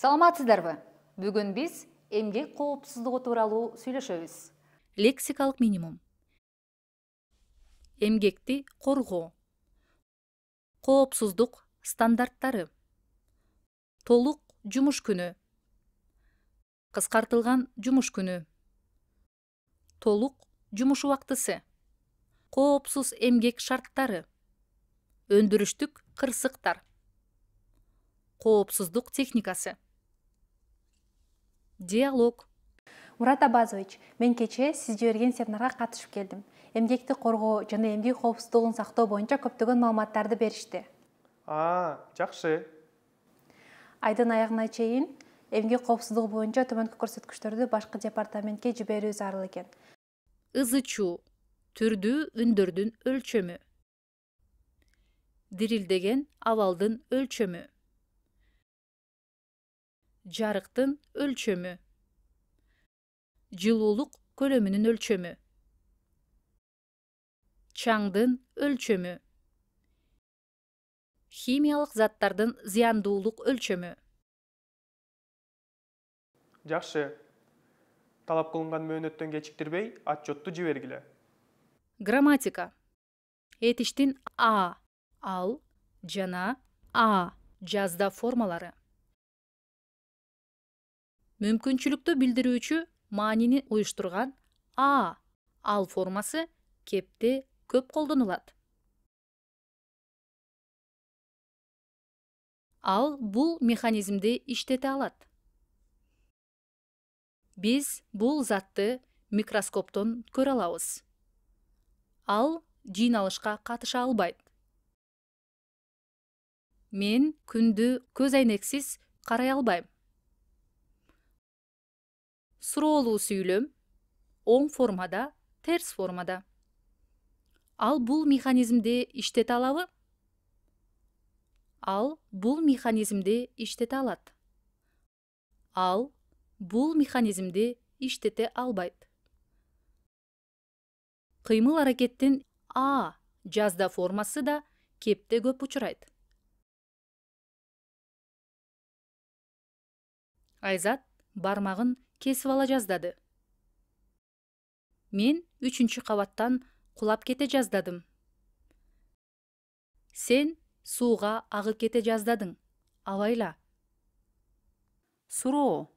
Саламатсыздарбы? Бүгүн биз эмгек коопсуздугу тууралуу сүйлөшөбүз. Лексикалык минимум. Эмгекти коргоо. Коопсуздук стандарттары. Толук жумуш күнү. Кыскартылган жумуш күнү. Толук жумуш убактысы. Коопсуз эмгек шарттары. Өндүрүштүк кырсыктар. Коопсуздук техникасы. Диалог. Мурат Абазович, мен кечээ сиз жиберген семинарга катышып келдим. Эмгекти коргоо жана эмгек коопсуздугун сактоо боюнча көптөгөн маалыматтарды беришти. Жакшы. Айдын аягына чейин эмгек коопсуздугу боюнча төмөнкү көрсөткүчтөрдү башкы департаментке жиберүү зарыл экен. Ызычуу. Түрдүү үндөрдүн өлчөмү. Дирилдеген абалдын өлчөмү. Жарыктын өлчөмү. Жылуулук көлөмүнүн өлчөмү. Чаңдын өлчөмү. Химиялык заттардын зыяндуулук өлчөмү. Жакшы. Талап кылынган мөөнөттөн кечиктирбей отчетту жибергиле. Грамматика. Этиштин а, ал жана а жазда формалары. Мүмкүнчүлүктү билдирүүчү маанини уюштурган а, ал формасы кепте көп колдонулат. Ал бул механизмди иштете алат. Биз бул затты микроскоптон көрө алабыз. Ал жыйналышка катыша албайт. Мен күндү көз айнексиз карай албайм. Суроолуу сүйлөм оң формада, терс формада. Ал бул механизмди иштете алабы? Ал бул механизмди иштете алат. Ал бул механизмди иштете албайт. Кыймыл аракеттин а жазда формасы да кепте көп учурайт. Айзат бармагын кесип ала жаздады. Мен 3-чү кабаттан кулап кете жаздадым. Сен сууга агып кете жаздадың. Абайла. Суроо.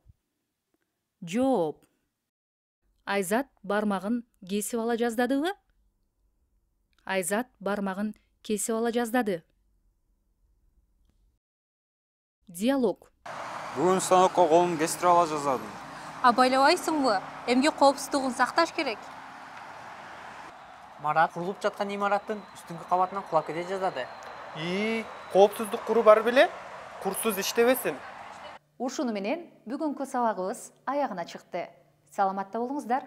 Жооп. Айзат бармагын кесип ала жаздадыбы? Айзат бармагын кесип ала жаздады. Диалог. Бүгүн станокко колумду кестирип ала жаздадым. Абайлабайсыңбы? Эмгек коопсуздугун сакташ керек. Марат курулуп жаткан имараттын үстүнкү кабатынан кулап кете жаздады. Коопсуздук куру бар беле? Курсуз иштебесин. Ушуну менен бүгүнкү сабагыбыз аягына чыкты. Саламатта болуңуздар.